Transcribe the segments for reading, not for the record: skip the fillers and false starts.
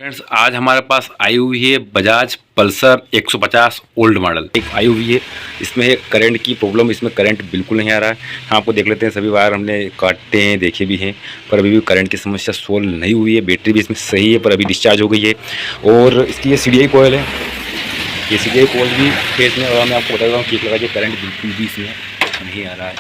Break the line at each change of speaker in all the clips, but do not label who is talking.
Friends, आज हमारे पास आई हुई है बजाज पल्सर 150 ओल्ड मॉडल एक आई हुई है। इसमें है करंट की प्रॉब्लम, इसमें करंट बिल्कुल नहीं आ रहा है। हम आपको देख लेते हैं, सभी वायर हमने काटते हैं, देखे भी हैं, पर अभी भी करंट की समस्या सोल्व नहीं हुई है। बैटरी भी इसमें सही है पर अभी डिस्चार्ज हो गई है। और इसकी ये CDI कोयल है, ये CDI कोयल भी फेस में, और मैं आपको बता देता हूँ किक लगा के करंट बिल्कुल भी इसमें नहीं आ रहा है।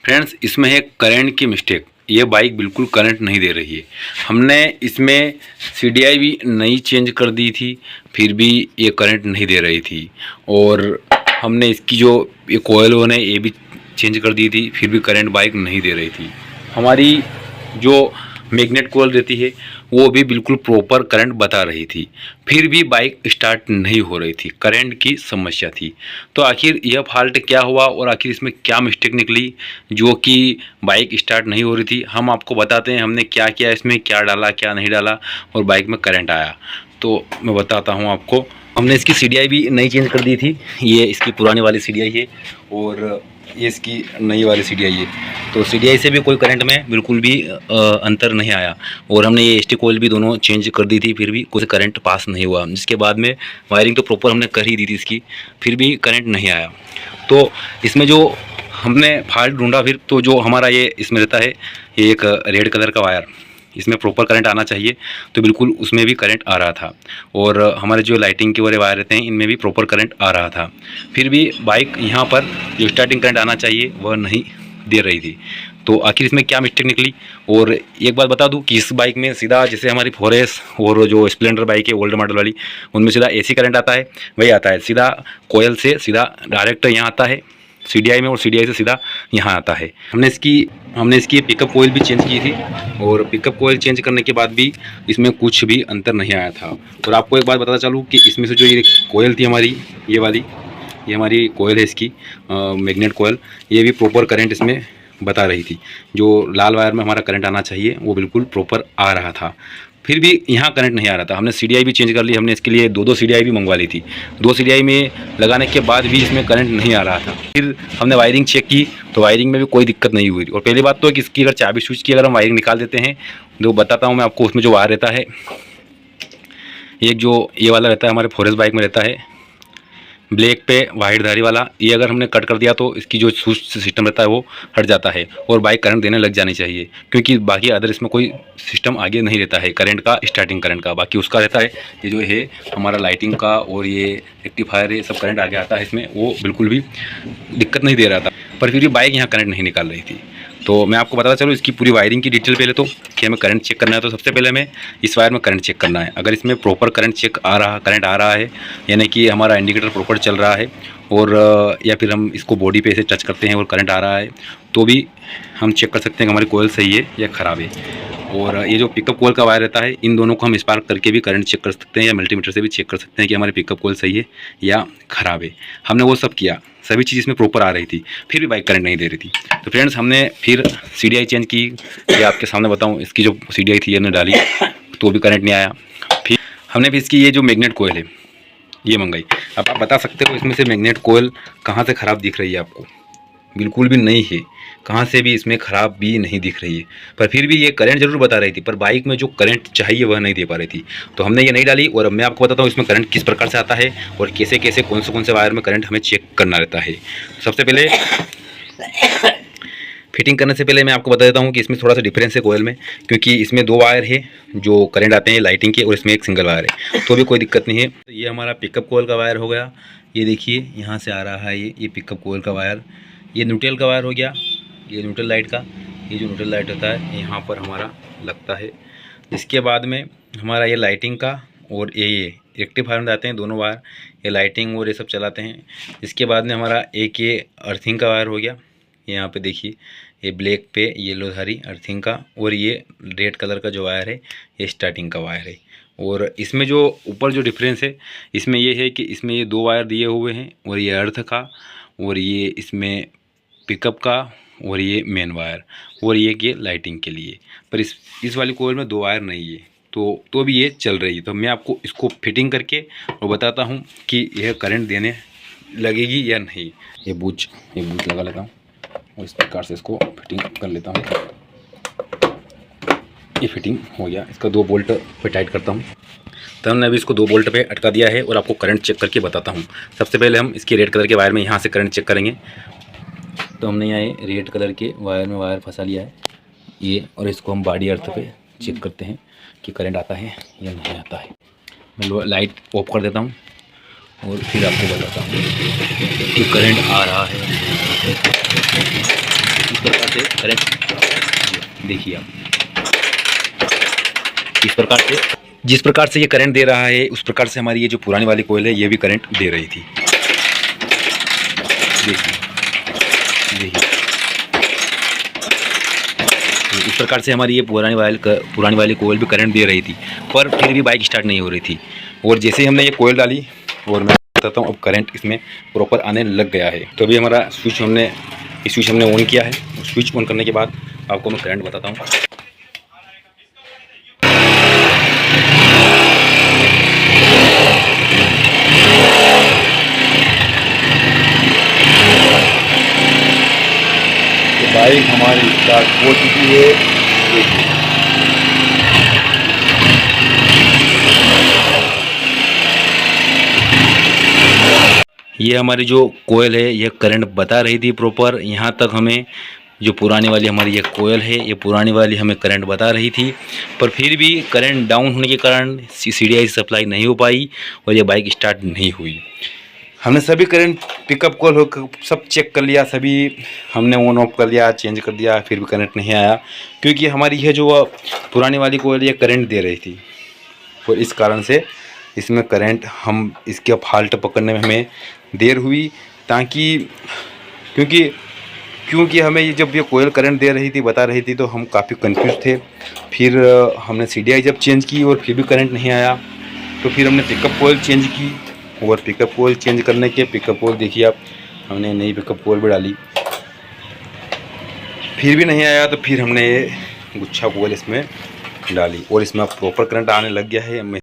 फ्रेंड्स, इसमें है करंट की मिस्टेक, ये बाइक बिल्कुल करंट नहीं दे रही है। हमने इसमें CDI भी नई चेंज कर दी थी, फिर भी ये करंट नहीं दे रही थी। और हमने इसकी जो ये कोयल है ये भी चेंज कर दी थी, फिर भी करंट बाइक नहीं दे रही थी। हमारी जो मैग्नेट कोयल रहती है वो भी बिल्कुल प्रॉपर करंट बता रही थी, फिर भी बाइक स्टार्ट नहीं हो रही थी, करंट की समस्या थी। तो आखिर यह फॉल्ट क्या हुआ और आखिर इसमें क्या मिस्टेक निकली जो कि बाइक स्टार्ट नहीं हो रही थी, हम आपको बताते हैं। हमने क्या किया, इसमें क्या डाला क्या नहीं डाला और बाइक में करंट आया, तो मैं बताता हूँ आपको। हमने इसकी CDI भी नई चेंज कर दी थी, ये इसकी पुरानी वाली CDI है और ये इसकी नई वाली CDI है। तो CDI से भी कोई करंट में बिल्कुल भी अंतर नहीं आया। और हमने ये ST कोयल भी दोनों चेंज कर दी थी, फिर भी कोई करंट पास नहीं हुआ। जिसके बाद में वायरिंग तो प्रॉपर हमने कर ही दी थी इसकी, फिर भी करंट नहीं आया। तो इसमें जो हमने फॉल्ट ढूंढा फिर, तो जो हमारा ये इसमें रहता है, ये एक रेड कलर का वायर, इसमें प्रॉपर करंट आना चाहिए, तो बिल्कुल उसमें भी करंट आ रहा था। और हमारे जो लाइटिंग के वाले वायर रहते हैं इनमें भी प्रॉपर करंट आ रहा था, फिर भी बाइक यहाँ पर जो स्टार्टिंग करंट आना चाहिए वह नहीं दे रही थी। तो आखिर इसमें क्या मिस्टेक निकली। और एक बात बता दूं कि इस बाइक में सीधा, जैसे हमारी फोरेस और जो स्प्लेंडर बाइक है ओल्ड मॉडल वाली, उनमें सीधा AC करंट आता है, वही आता है सीधा कोयल से, सीधा डायरेक्ट यहाँ आता है CDI में, और CDI से सीधा यहाँ आता है। हमने इसकी पिकअप कोयल भी चेंज की थी, और पिकअप कोयल चेंज करने के बाद भी इसमें कुछ भी अंतर नहीं आया था। और आपको एक बात बताता चलूँ कि इसमें से जो ये कोयल थी हमारी, ये वाली, ये हमारी कोयल है इसकी मैग्नेट कोयल, ये भी प्रॉपर करंट इसमें बता रही थी। जो लाल वायर में हमारा करंट आना चाहिए वो बिल्कुल प्रॉपर आ रहा था, फिर भी यहाँ करंट नहीं आ रहा था। हमने CDI भी चेंज कर ली, हमने इसके लिए दो CDI भी मंगवा ली थी। 2 CDI में लगाने के बाद भी इसमें करंट नहीं आ रहा था। फिर हमने वायरिंग चेक की तो वायरिंग में भी कोई दिक्कत नहीं हुई। और पहली बात तो कि इसकी अगर चाबी स्विच की अगर हम वायरिंग निकाल देते हैं, तो बताता हूँ मैं आपको, उसमें जो वायर रहता है, एक जो ये वाला रहता है हमारे फॉरेस्ट बाइक में रहता है ब्लैक पे वाइट धारी वाला, ये अगर हमने कट कर दिया तो इसकी जो स्विच सिस्टम रहता है वो हट जाता है और बाइक करंट देने लग जानी चाहिए। क्योंकि बाकी अदर इसमें कोई सिस्टम आगे नहीं रहता है करंट का, स्टार्टिंग करंट का। बाकी उसका रहता है ये जो है हमारा लाइटिंग का और ये रेक्टिफायर, ये सब करंट आगे आता है इसमें, वो बिल्कुल भी दिक्कत नहीं दे रहा था। पर फिर भी बाइक यहाँ करंट नहीं निकाल रही थी। तो मैं आपको बताता चलूँ इसकी पूरी वायरिंग की डिटेल पहले, तो कि हमें करंट चेक करना है तो सबसे पहले हमें इस वायर में करंट चेक करना है। अगर इसमें प्रॉपर करंट आ रहा है, यानी कि हमारा इंडिकेटर प्रॉपर चल रहा है, और या फिर हम इसको बॉडी पे ऐसे टच करते हैं और करंट आ रहा है, तो भी हम चेक कर सकते हैं कि हमारी कोयल सही है या ख़राब है। और ये जो पिकअप कोयल का वायर रहता है, इन दोनों को हम स्पार्क करके भी करंट चेक कर सकते हैं, या मल्टीमीटर से भी चेक कर सकते हैं कि हमारी पिकअप कोयल सही है या ख़राब है। हमने वो सब किया, सभी चीज़ इसमें प्रॉपर आ रही थी, फिर भी बाइक करंट नहीं दे रही थी। तो फ्रेंड्स, हमने फिर CDI चेंज की, ये आपके सामने बताऊँ, इसकी जो CDI थी हमने डाली तो भी करंट नहीं आया। फिर हमने भी इसकी ये जो मैग्नेट कोयल है ये मंगाई। अब आप बता सकते हो इसमें से मैग्नेट कोयल कहाँ से ख़राब दिख रही है आपको? बिल्कुल भी नहीं है, कहाँ से भी इसमें ख़राब भी नहीं दिख रही है। पर फिर भी ये करंट जरूर बता रही थी, पर बाइक में जो करंट चाहिए वह नहीं दे पा रही थी। तो हमने ये नहीं डाली, और अब मैं आपको बताता हूँ इसमें करंट किस प्रकार से आता है और कैसे कैसे कौन से वायर में करंट हमें चेक करना रहता है। सबसे पहले फिटिंग करने से पहले मैं आपको बता देता हूँ कि इसमें थोड़ा सा डिफरेंस है कोयल में, क्योंकि इसमें 2 वायर है जो करंट आते हैं लाइटिंग के, और इसमें एक सिंगल वायर है, तो भी कोई दिक्कत नहीं है। तो ये हमारा पिकअप कोयल का वायर हो गया, ये देखिए यहाँ से आ रहा है ये पिकअप कोयल का वायर। ये न्यूट्रल का वायर हो गया, ये न्यूट्रल लाइट का, ये जो न्यूट्रल लाइट होता है यहाँ पर हमारा लगता है। इसके बाद में हमारा ये लाइटिंग का, और ये रेक्टिफायर में आते हैं दोनों वायर, ये लाइटिंग और ये सब चलाते हैं। इसके बाद में हमारा एक ये अर्थिंग का वायर हो गया, यहाँ पे देखिए ये ब्लैक पे येलो धारी अर्थिंग का, और ये रेड कलर का जो वायर है ये स्टार्टिंग का वायर है। और इसमें जो ऊपर जो डिफरेंस है इसमें ये है कि इसमें ये 2 वायर दिए हुए हैं, और ये अर्थ का, और ये इसमें पिकअप का, और ये मेन वायर, और ये लाइटिंग के लिए। पर इस वाली कोयल में 2 वायर नहीं है, तो भी ये चल रही है। तो मैं आपको इसको फिटिंग करके और बताता हूँ कि यह करंट देने लगेगी या नहीं। ये बूच लगा लेता हूँ और इस प्रकार से इसको फिटिंग कर लेता हूँ। ये फिटिंग हो गया। इसका 2 बोल्ट पे टाइट करता हूँ। तो हमने अभी इसको 2 बोल्ट पे अटका दिया है और आपको करंट चेक करके बताता हूँ। सबसे पहले हम इसके रेड कलर के वायर में यहाँ से करंट चेक करेंगे। तो हमने यहाँ ये रेड कलर के वायर में वायर फंसा लिया है ये, और इसको हम बॉडी अर्थ पे चेक करते हैं कि करंट आता है या नहीं आता है। मैं लाइट ऑफ कर देता हूँ और फिर आपको बताता हूँ कि करंट आ रहा है। इस प्रकार से करंट देखिए आप, इस प्रकार से जिस प्रकार से ये करंट दे रहा है उस प्रकार से हमारी ये जो पुरानी वाली कोयल है ये भी करंट दे रही थी। देखिए देखिए इस प्रकार से हमारी ये पुरानी वाली कोयल भी करंट दे रही थी, पर फिर भी बाइक स्टार्ट नहीं हो रही थी। और जैसे ही हमने ये कोयल डाली और मैं बताता हूँ अब करंट इसमें प्रॉपर आने लग गया है। तो अभी हमारा स्विच हमने ऑन किया है। स्विच ऑन करने के बाद आपको मैं करंट बताता हूँ। बाइक हमारी स्टार्ट हो चुकी है। देखिए ये हमारी जो कोयल है ये करंट बता रही थी प्रॉपर। यहाँ तक हमें जो पुरानी वाली हमारी ये कोयल है ये पुरानी वाली हमें करंट बता रही थी, पर फिर भी करंट डाउन होने के कारण CDI सप्लाई नहीं हो पाई और ये बाइक स्टार्ट नहीं हुई। हमने सभी करंट पिकअप कॉल सब चेक कर लिया, सभी हमने ऑन ऑफ कर लिया, चेंज कर दिया, फिर भी करंट नहीं आया। क्योंकि हमारी ये जो पुरानी वाली कोयल ये करंट दे रही थी और इस कारण से इसमें करंट हम इसके फॉल्ट पकड़ने में हमें देर हुई। ताकि क्योंकि हमें ये जब ये कोयल करंट दे रही थी बता रही थी तो हम काफ़ी कंफ्यूज थे। फिर हमने CDI जब चेंज की और फिर भी करंट नहीं आया तो फिर हमने पिकअप कॉइल चेंज की और पिकअप कॉइल चेंज करने के पिकअप कॉइल देखिए आप, हमने नई पिकअप कॉइल भी डाली, फिर भी नहीं आया। तो फिर हमने ये गुच्छा कॉइल इसमें डाली और इसमें प्रॉपर करंट आने लग गया है।